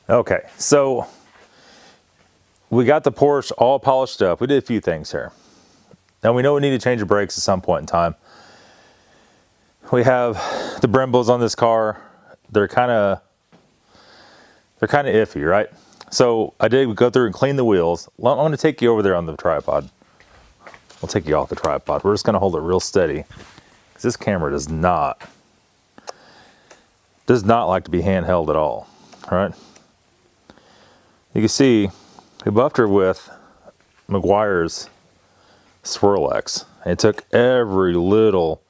Okay, so we got the Porsche all polished up. We did a few things here. Now we know we need to change the brakes at some point in time. We have the Brembos on this car. They're kind of iffy, right? So I did go through and clean the wheels. I'm going to take you over there on the tripod. We'll take you off the tripod. We're just going to hold it real steady because this camera does not like to be handheld at all. All right. You can see we buffed her with Meguiar's Swirl-X. It took every little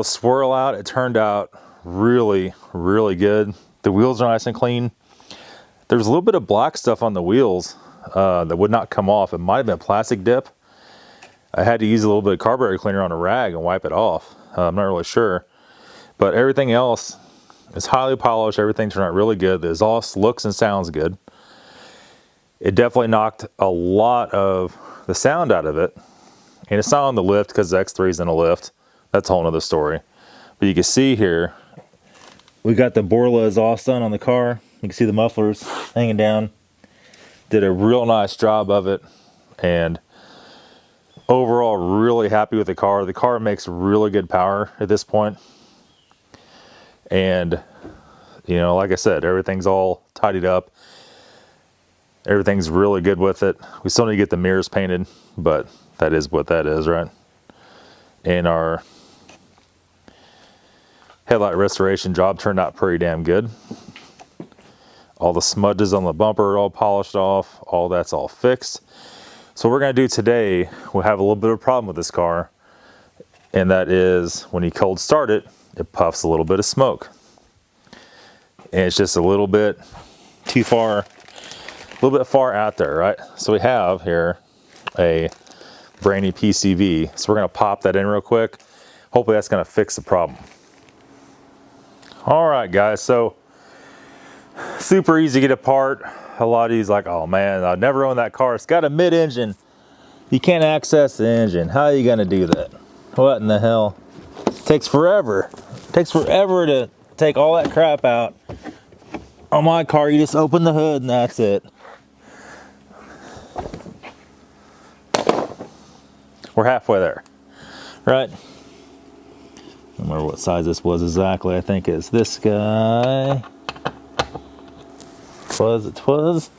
swirl out. It turned out really, really good. The wheels are nice and clean. There's a little bit of black stuff on the wheels that would not come off. It might have been plastic dip. I had to use a little bit of carburetor cleaner on a rag and wipe it off. I'm not really sure. But everything else is highly polished. Everything turned out really good. The exhaust looks and sounds good. It definitely knocked a lot of the sound out of it. And it's not on the lift because the X3 is in a lift. That's a whole nother story. But you can see here, we got the Borla exhaust on the car. You can see the mufflers hanging down. Did a real nice job of it. And overall, really happy with the car. The car makes really good power at this point. And, you know, like I said, everything's all tidied up. Everything's really good with it. We still need to get the mirrors painted, but that is what that is, right? And our headlight restoration job turned out pretty damn good. All the smudges on the bumper are all polished off. All that's all fixed. So what we're going to do today, we'll have a little bit of a problem with this car. And that is when you cold start it, it puffs a little bit of smoke. And it's just a little bit too far, a little bit far out there, right? So we have here a brand new PCV. So we're going to pop that in real quick. Hopefully that's going to fix the problem. All right, guys. So super easy to get apart. A lot of these like, oh man, I'd never own that car. It's got a mid-engine. You can't access the engine. How are you going to do that? What in the hell? It takes forever. It takes forever to take all that crap out. On my car, you just open the hood and that's it. We're halfway there, right? I don't remember what size this was exactly. I think it's this guy. It was.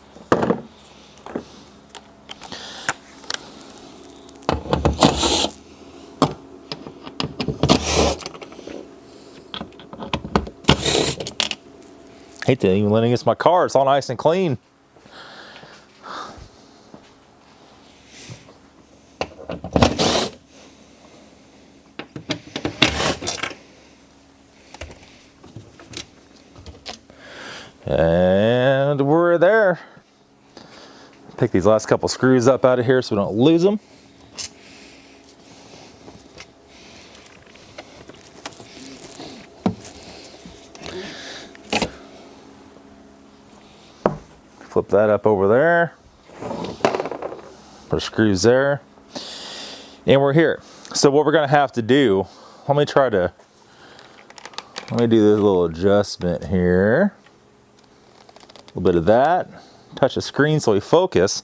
Hate to even let it against my car. It's all nice and clean. And we're there. Pick these last couple screws up out of here so we don't lose them. Flip that up over there. Put screws there. And we're here. So what we're gonna have to do, let me do this little adjustment here. A little bit of that. Touch the screen so we focus.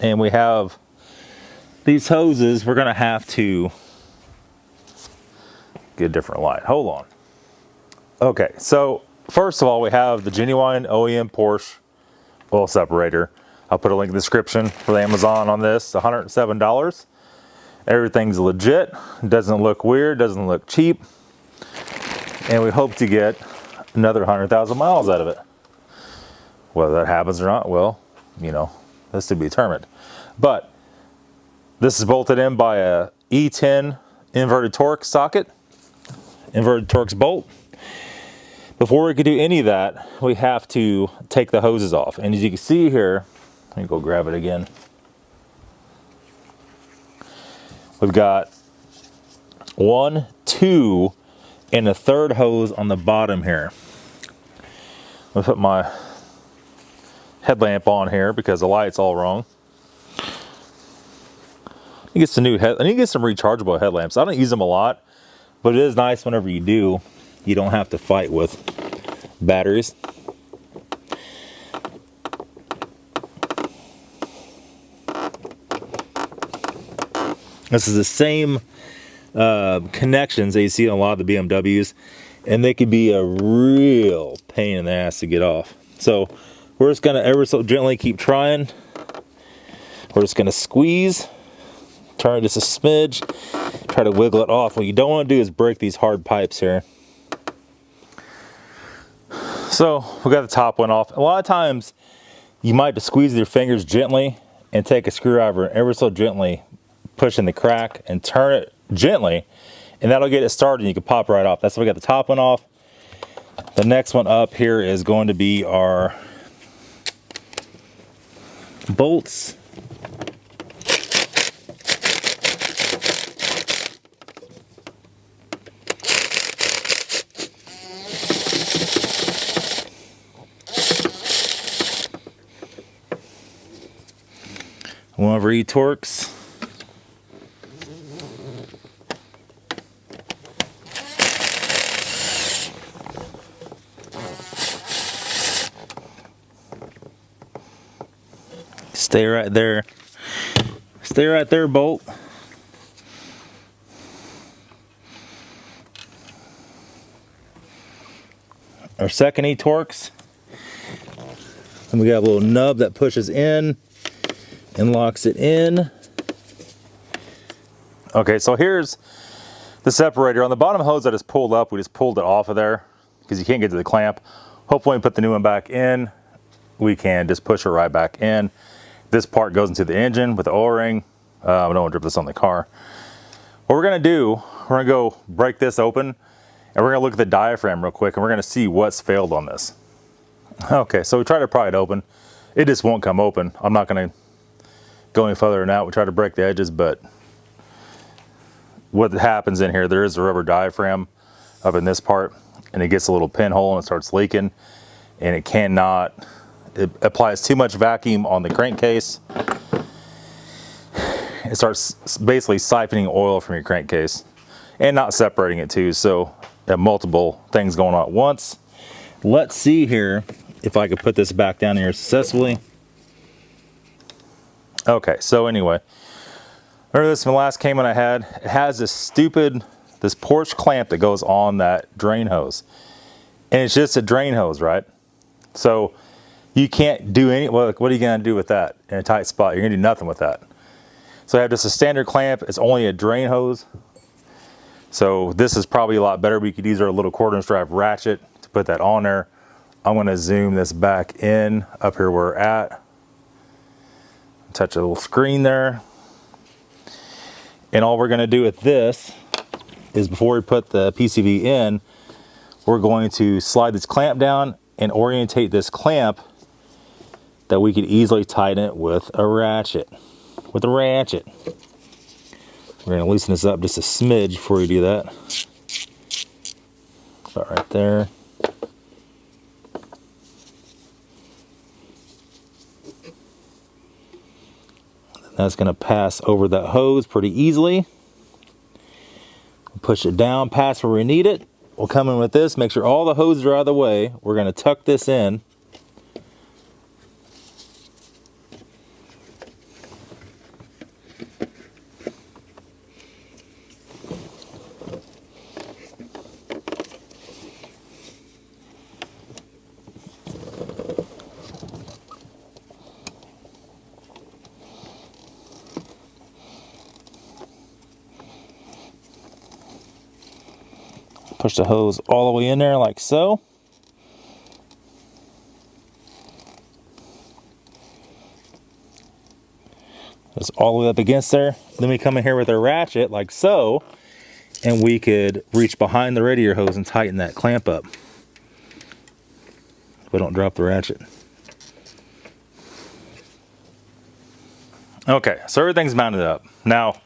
And we have these hoses. We're gonna have to get a different light. Hold on. Okay, so first of all, we have the genuine OEM Porsche oil separator. I'll put a link in the description for the Amazon on this. $107. Everything's legit. Doesn't look weird. Doesn't look cheap. And we hope to get another 100,000 miles out of it. Whether that happens or not, well, you know, that's to be determined. But this is bolted in by a E10 inverted Torx socket, inverted Torx bolt. Before we could do any of that, we have to take the hoses off. And as you can see here, let me go grab it again. We've got 1, 2, and a third hose on the bottom here. I'm gonna put my headlamp on here because the light's all wrong. I need to get some rechargeable headlamps. I don't use them a lot, but it is nice whenever you do. you don't have to fight with batteries. This is the same connections that you see on a lot of the BMWs, and they could be a real pain in the ass to get off. So we're just gonna ever so gently keep trying. We're just gonna squeeze, turn it just a smidge, try to wiggle it off. What you don't want to do is break these hard pipes here. So we got the top one off. A lot of times you might just squeeze your fingers gently and take a screwdriver and ever so gently push in the crack and turn it gently, and that'll get it started and you can pop right off. That's why we got the top one off. The next one up here is going to be our bolts. One of our E-Torques. Stay right there. Stay right there, bolt. Our second E-Torques. And we got a little nub that pushes in and locks it in. Okay, so here's the separator. On the bottom hose that is pulled up, we just pulled it off of there because you can't get to the clamp. Hopefully when we put the new one back in, we can just push it right back in. This part goes into the engine with the O-ring. I don't want to drip this on the car. What we're gonna do, we're gonna go break this open and we're gonna look at the diaphragm real quick and we're gonna see what's failed on this. Okay, so we tried to pry it open. It just won't come open. I'm not gonna go any further than that. We try to break the edges, but what happens in here, there is a rubber diaphragm up in this part and it gets a little pinhole and it starts leaking, and it applies too much vacuum on the crankcase. It starts basically siphoning oil from your crankcase and not separating it too. So you have multiple things going on at once. Let's see here if I could put this back down here successfully. Okay, so anyway, remember this from the last Cayman I had? It has this Porsche clamp that goes on that drain hose. And it's just a drain hose, right? So you can't do what are you gonna do with that in a tight spot? You're gonna do nothing with that. So I have just a standard clamp. It's only a drain hose. So this is probably a lot better. We could use our little 1/4" drive ratchet to put that on there. I'm gonna zoom this back in up here where we're at. Touch a little screen there. And all we're gonna do with this is before we put the PCV in, we're going to slide this clamp down and orientate this clamp that we could easily tighten it with a ratchet. We're gonna loosen this up just a smidge before we do that. About right there. That's gonna pass over that hose pretty easily. Push it down past where we need it. We'll come in with this, make sure all the hoses are out of the way. We're gonna tuck this in. Push the hose all the way in there like so. It's all the way up against there. Then we come in here with a ratchet like so, and we could reach behind the radiator hose and tighten that clamp up. We don't drop the ratchet. Okay, so everything's mounted up. Now,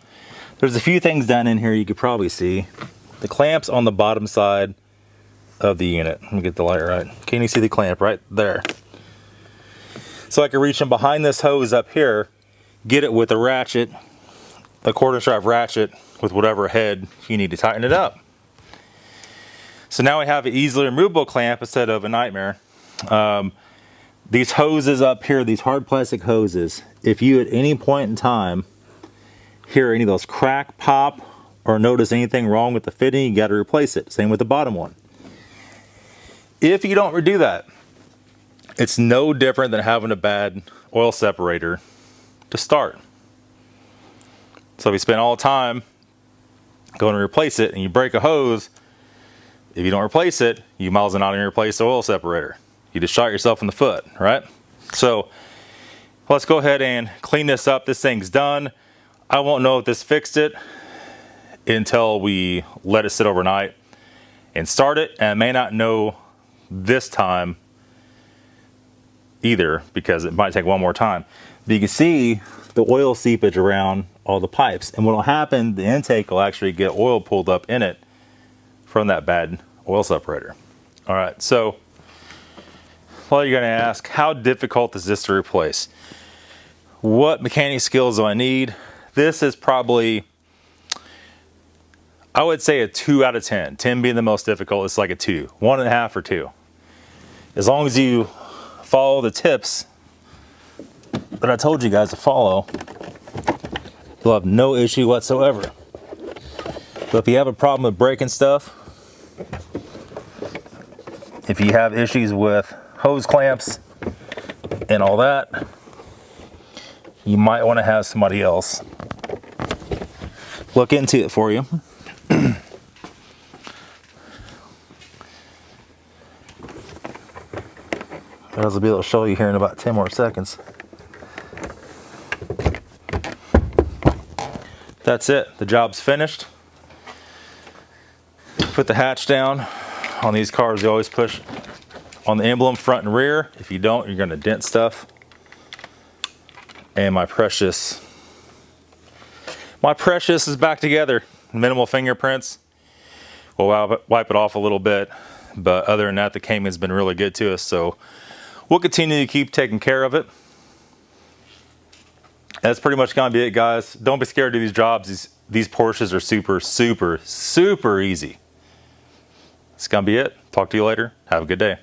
there's a few things down in here you could probably see. The clamp's on the bottom side of the unit. Let me get the light right. Can you see the clamp right there? So I can reach in behind this hose up here, get it with a ratchet, a 1/4" drive ratchet with whatever head you need to tighten it up. So now we have an easily removable clamp instead of a nightmare. These hoses up here, these hard plastic hoses, if you at any point in time hear any of those crack, pop, or notice anything wrong with the fitting, you got to replace it. Same with the bottom one. If you don't redo that, it's no different than having a bad oil separator to start. So if you spend all the time going to replace it and you break a hose, if you don't replace it, you might as well not even replace the oil separator. You just shot yourself in the foot, right? So let's go ahead and clean this up. This thing's done. I won't know if this fixed it until we let it sit overnight and start it. And I may not know this time either because it might take one more time. But you can see the oil seepage around all the pipes. And what will happen, the intake will actually get oil pulled up in it from that bad oil separator. All right, so well, you're gonna ask, how difficult is this to replace? What mechanic skills do I need? This is probably, I would say a 2 out of 10. 10 being the most difficult, it's like a 2. 1.5 or 2. As long as you follow the tips that I told you guys to follow, you'll have no issue whatsoever. But if you have a problem with breaking stuff, if you have issues with hose clamps and all that, you might want to have somebody else look into it for you. As I'll be able to show you here in about 10 more seconds. That's it. The job's finished. Put the hatch down. On these cars, you always push on the emblem front and rear. If you don't, you're going to dent stuff. And my precious is back together. Minimal fingerprints. We'll wipe it off a little bit, but other than that, the Cayman's been really good to us, so we'll continue to keep taking care of it. That's pretty much gonna be it, guys. Don't be scared to do these jobs. These Porsches are super easy. That's gonna be it. Talk to you later. Have a good day.